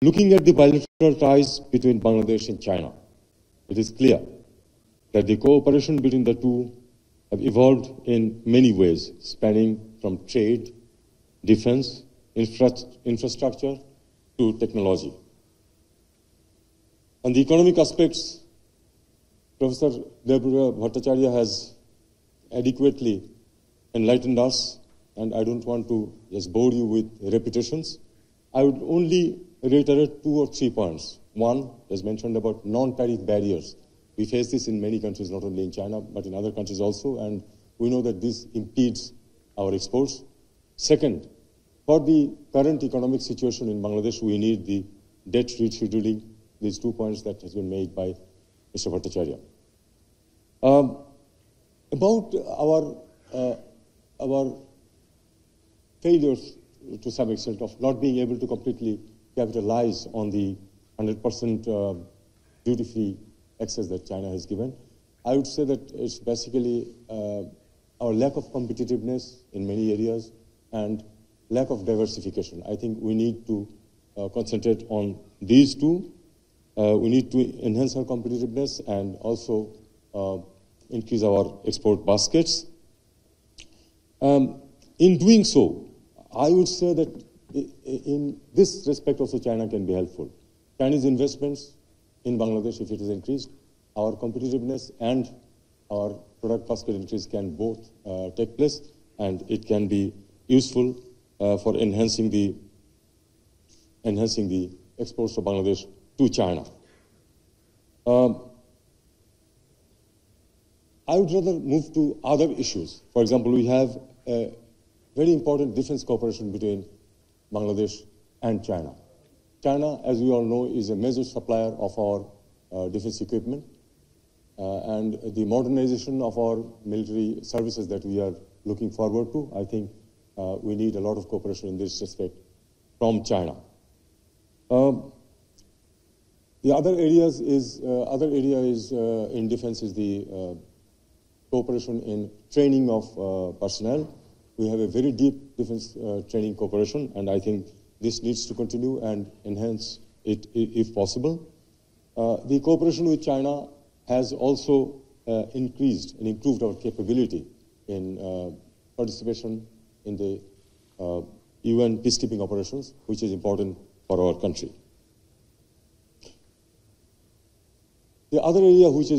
Looking at the bilateral ties between Bangladesh and China, it is clear that the cooperation between the two have evolved in many ways, spanning from trade, defense, infrastructure to technology. On the economic aspects, Professor Deborah Bhattacharya has adequately enlightened us, and I don't want to just bore you with repetitions. I would only reiterate 2 or 3 points. One, as mentioned about non-tariff barriers. We face this in many countries, not only in China, but in other countries also, and we know that this impedes our exports. Second, for the current economic situation in Bangladesh, we need the debt rescheduling, these 2 points that has been made by Mr. Bhattacharya. About our failures to some extent of not being able to completely capitalize on the 100% duty-free access that China has given, I would say that it's basically our lack of competitiveness in many areas and lack of diversification. I think we need to concentrate on these two. We need to enhance our competitiveness and also increase our export baskets. In doing so, I would say that in this respect also China can be helpful. Chinese investments in Bangladesh, if it is increased, our competitiveness and our product basket increase can both take place, and it can be useful for enhancing the exports of Bangladesh to China. I would rather move to other issues. For example, we have a very important defense cooperation between Bangladesh and China. China, as we all know, is a major supplier of our defense equipment, and the modernization of our military services that we are looking forward to. I think we need a lot of cooperation in this respect from China. The other area is in defense is the cooperation in training of personnel. We have a very deep defense training cooperation, and I think this needs to continue and enhance it if possible. The cooperation with China has also increased and improved our capability in participation in the UN peacekeeping operations, which is important for our country. The other area which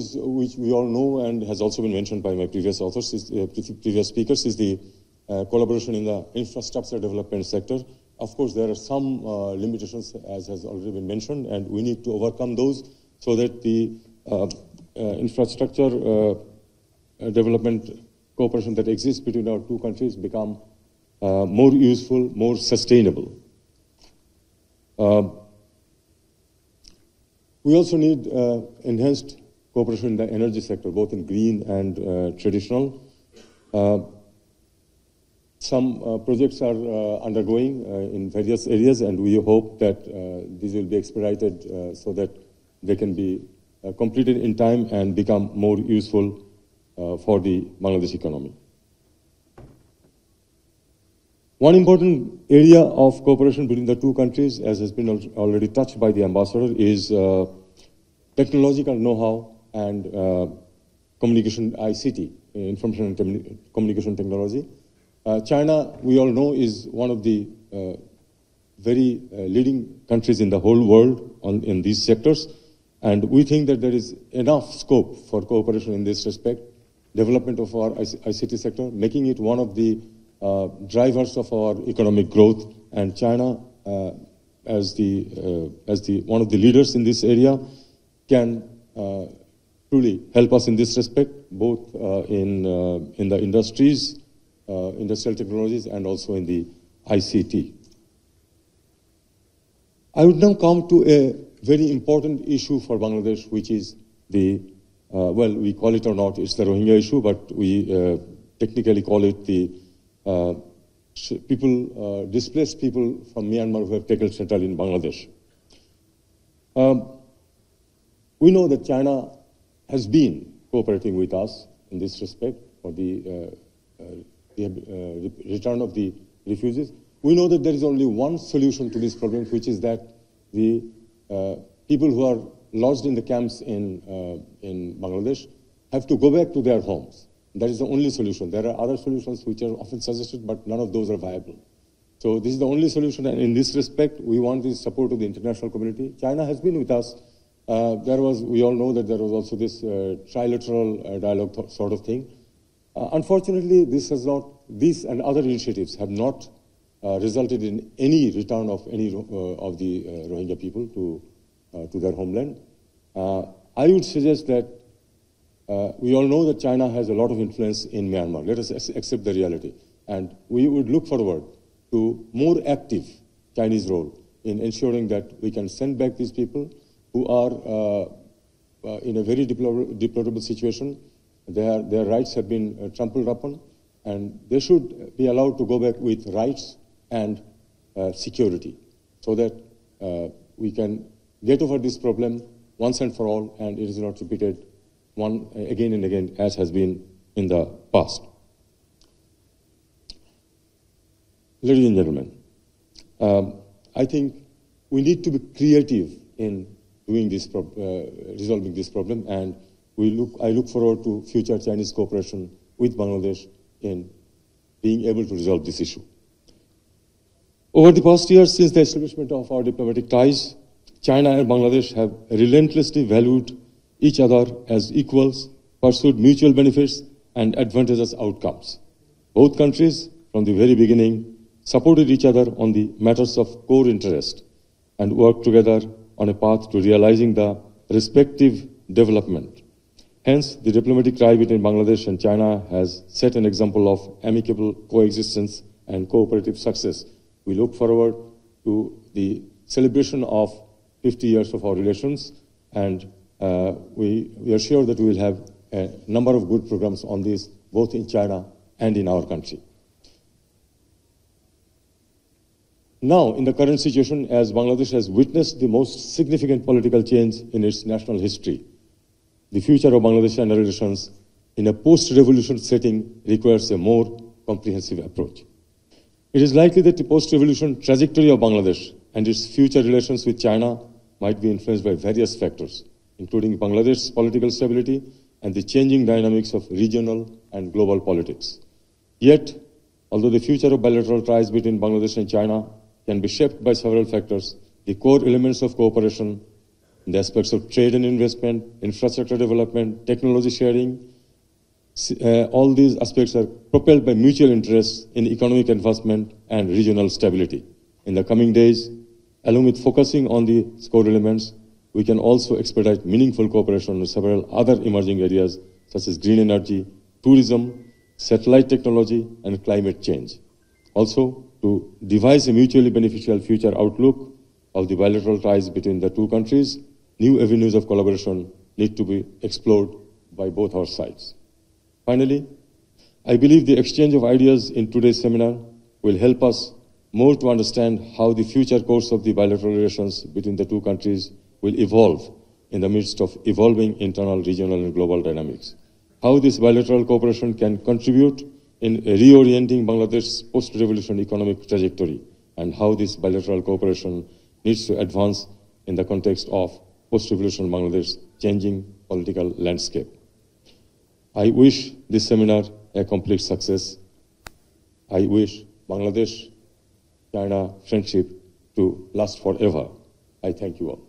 we all know and has also been mentioned by my previous authors, previous speakers, is the collaboration in the infrastructure development sector. Of course, there are some limitations, as has already been mentioned, and we need to overcome those so that the infrastructure development cooperation that exists between our two countries become more useful, more sustainable. We also need enhanced cooperation in the energy sector, both in green and traditional. Some projects are undergoing in various areas, and we hope that these will be expedited so that they can be completed in time and become more useful for the Bangladesh economy. One important area of cooperation between the two countries, as has been already touched by the ambassador, is technological know-how and communication ICT, information and communication technology. China, we all know, is one of the very leading countries in the whole world in these sectors, and we think that there is enough scope for cooperation in this respect, development of our ICT sector, making it one of the drivers of our economic growth, and China, as one of the leaders in this area, can truly help us in this respect, both in the industries, industrial technologies, and also in the ICT. I would now come to a very important issue for Bangladesh, which is the, well, we call it or not, it's the Rohingya issue, but we technically call it the displaced people from Myanmar who have taken shelter in Bangladesh. We know that China has been cooperating with us in this respect for the return of the refugees. We know that there is only one solution to this problem, which is that the people who are lodged in the camps in Bangladesh have to go back to their homes. That is the only solution. There are other solutions which are often suggested, but none of those are viable. So this is the only solution, and in this respect, we want the support of the international community. China has been with us. We all know that there was also this trilateral dialogue sort of thing. Unfortunately, this and other initiatives have not resulted in any return of any of the Rohingya people to their homeland. I would suggest that we all know that China has a lot of influence in Myanmar. Let us accept the reality. And we would look forward to more active Chinese role in ensuring that we can send back these people who are in a very deplorable situation. Their rights have been trampled upon, and they should be allowed to go back with rights and security, so that we can get over this problem once and for all, and it is not repeated again and again as has been in the past. Ladies and gentlemen, I think we need to be creative in doing this resolving this problem, and I look forward to future Chinese cooperation with Bangladesh in being able to resolve this issue. Over the past years, since the establishment of our diplomatic ties, China and Bangladesh have relentlessly valued each other as equals, pursued mutual benefits and advantageous outcomes. Both countries, from the very beginning, supported each other on the matters of core interest and worked together on a path to realizing the respective development. Hence, the diplomatic tie between Bangladesh and China has set an example of amicable coexistence and cooperative success. We look forward to the celebration of 50 years of our relations, and we are sure that we will have a number of good programs on this, both in China and in our country. Now, in the current situation, as Bangladesh has witnessed the most significant political change in its national history, the future of Bangladesh-China relations in a post-revolution setting requires a more comprehensive approach. It is likely that the post-revolution trajectory of Bangladesh and its future relations with China might be influenced by various factors, including Bangladesh's political stability and the changing dynamics of regional and global politics. Yet, although the future of bilateral ties between Bangladesh and China can be shaped by several factors, the core elements of cooperation in the aspects of trade and investment, infrastructure development, technology sharing, all these aspects are propelled by mutual interests in economic advancement and regional stability. In the coming days, along with focusing on the core elements, we can also expedite meaningful cooperation with several other emerging areas such as green energy, tourism, satellite technology, and climate change. Also, to devise a mutually beneficial future outlook of the bilateral ties between the two countries, new avenues of collaboration need to be explored by both our sides. Finally, I believe the exchange of ideas in today's seminar will help us more to understand how the future course of the bilateral relations between the two countries will evolve in the midst of evolving internal, regional, and global dynamics. How this bilateral cooperation can contribute in reorienting Bangladesh's post-revolution economic trajectory, and how this bilateral cooperation needs to advance in the context of post-revolution Bangladesh's changing political landscape. I wish this seminar a complete success. I wish Bangladesh-China friendship to last forever. I thank you all.